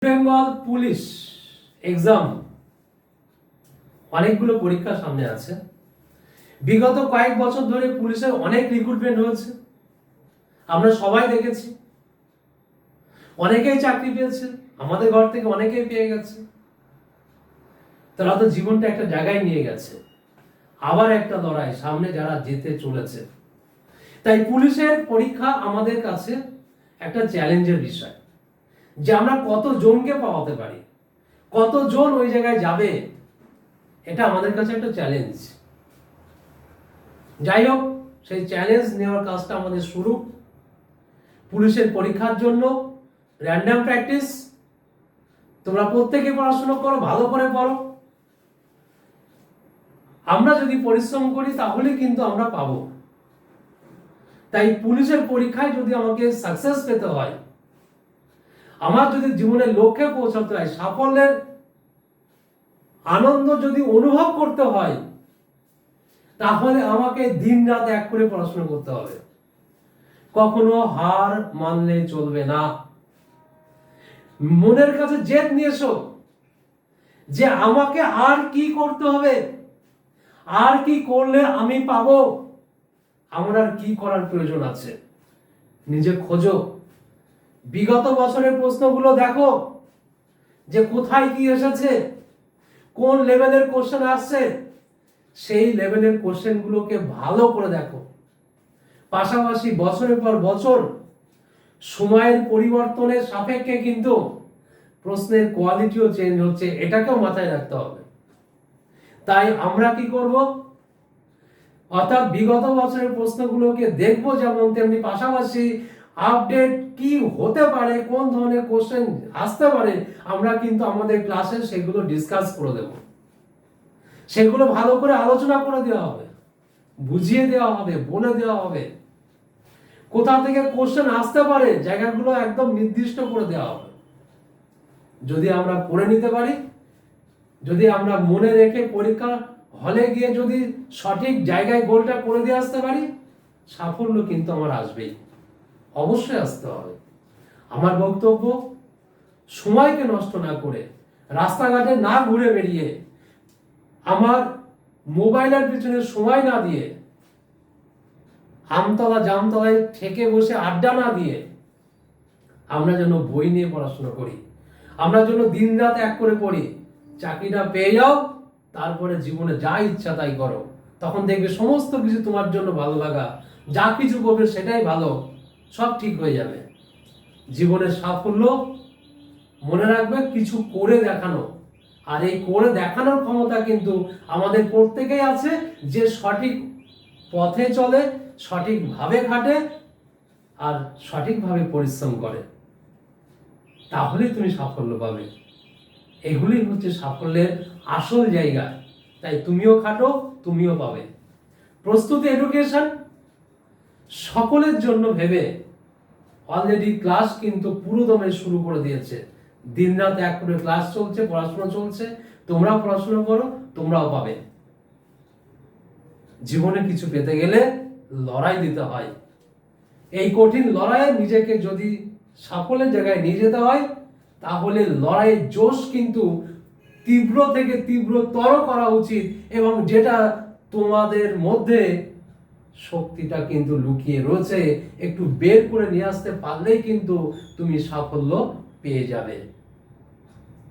Bengal police exam অনেকগুলো পরীক্ষা সামনে আছে। বিগত কয়েক বছর ধরে পুলিশের অনেক রিক্রুটমেন্ট হয়েছে, আমরা সবাই দেখেছি। অনেকেই চাকরি পেয়েছে, আমাদের ঘর থেকে অনেকেই পেয়ে গেছে। তারা তো জীবনটা একটা জায়গায় নিয়ে গেছে, আবার একটা লড়াই সামনে যারা যেতে চলেছে। তাই পুলিশের পরীক্ষা আমাদের কাছে একটা চ্যালেঞ্জের বিষয়, যে আমরা কতজনকে পাওয়াতে পারি, কতজন ওই জায়গায় যাবে, এটা আমাদের কাছে একটা চ্যালেঞ্জ। যাই হোক, সেই চ্যালেঞ্জ নেওয়ার কাজটা আমাদের শুরু। পুলিশের পরীক্ষার জন্য র্যান্ডম প্র্যাকটিস, তোমরা প্রত্যেকে পড়াশোনা করো, ভালো করে পড়ো। আমরা যদি পরিশ্রম করি তাহলে কিন্তু আমরা পাবো। তাই পুলিশের পরীক্ষায় যদি আমাকে সাকসেস পেতে হয়, আমার যদি জীবনের লক্ষ্যে পৌঁছাতে হয়, সাফল্যের আনন্দ যদি অনুভব করতে হয়, তাহলে আমাকে দিন রাত এক করে পড়াশোনা করতে হবে। কখনো হার মানলে চলবে না। মনের কাছে জেদ নিয়ে এসো যে আমাকে আর কি করতে হবে, আর কি করলে আমি পাবো, আমার আর কি করার প্রয়োজন আছে। নিজে খোঁজো, বিগত বছরের প্রশ্নগুলো দেখো যে কোথায় কি এসেছে, কোন লেভেলের কোশ্চেন আসছে, সেই লেভেলের কোশ্চেনগুলোকে ভালো করে দেখো। পাশাপাশি বছরের পর বছর সময়ের পরিবর্তনের সাপেক্ষে কিন্তু প্রশ্নের কোয়ালিটিও চেঞ্জ হচ্ছে, এটাকেও মাথায় রাখতে হবে। তাই আমরা কি করব, অর্থাৎ বিগত বছরের প্রশ্নগুলোকে দেখব যেমন, তেমনি পাশাপাশি আপডেট কি হতে পারে, কোন ধরনের কোশ্চেন আসতে পারে, আমরা কিন্তু আমাদের ক্লাসে সেগুলো ডিসকাস করে দেব। সেগুলো ভালো করে আলোচনা করে দেওয়া হবে, বুঝিয়ে দেওয়া হবে, বলে দেওয়া হবে। কোথা থেকে কোশ্চেন আসতে পারে জায়গাগুলো একদম নির্দিষ্ট করে দেওয়া হবে। যদি আমরা পড়ে নিতে পারি, যদি আমরা মনে রেখে পরীক্ষা হলে গিয়ে যদি সঠিক জায়গায় গোলটা করে দিয়ে আসতে পারি, সাফল্য কিন্তু আমার আসবেই, অবশ্যই আসতে হবে। আমার বক্তব্য, সময়কে নষ্ট না করে, রাস্তাঘাটে না ঘুরে বেরিয়ে, আমার মোবাইলের পিছনে সময় না দিয়ে, আমতলা জামতলায় ঠেকে বসে আড্ডা না দিয়ে, আমরা যেন বই নিয়ে পড়াশোনা করি, আমরা যেন দিন রাত এক করে পড়ি। চাকরিটা পেয়ে যাও, তারপরে জীবনে যা ইচ্ছা তাই করো। তখন দেখবে সমস্ত কিছু তোমার জন্য ভালো লাগা, যা কিছু করবে সেটাই ভালো, সব ঠিক হয়ে যাবে। জীবনের সাফল্য মনে রাখবে কিছু করে দেখানো, আর এই করে দেখানোর ক্ষমতা কিন্তু আমাদের প্রত্যেকেই আছে, যে সঠিক পথে চলে, সঠিকভাবে খাটে, আর সঠিকভাবে পরিশ্রম করে, তাহলে তুমি সাফল্য পাবে। এগুলি হচ্ছে সাফল্যের আসল জায়গা। তাই তুমিও খাটো, তুমিও পাবে। প্রস্তুতি এডুকেশন সকলের জন্য ভেবে অলরেডি ক্লাস কিন্তু পুরোদমে শুরু করে দিয়েছে। দিন রাত এক করে ক্লাস চলছে, পড়াশোনা চলছে। তোমরাও পড়াশোনা করো, তোমরাও পাবে। জীবনে কিছু পেতে গেলে লড়াই দিতে হয়। এই কঠিন লড়াইয়ে নিজেকে যদি সাফল্যের জায়গায় নিয়ে যেতে হয়, তাহলে লড়াইয়ের জোশ কিন্তু তীব্র থেকে তীব্রতর করা উচিত, এবং যেটা তোমাদের মধ্যে শক্তিটা কিন্তু লুকিয়ে রয়েছে, একটু বের করে নিয়ে আসতে পারলেই কিন্তু তুমি সাফল্য পেয়ে যাবে।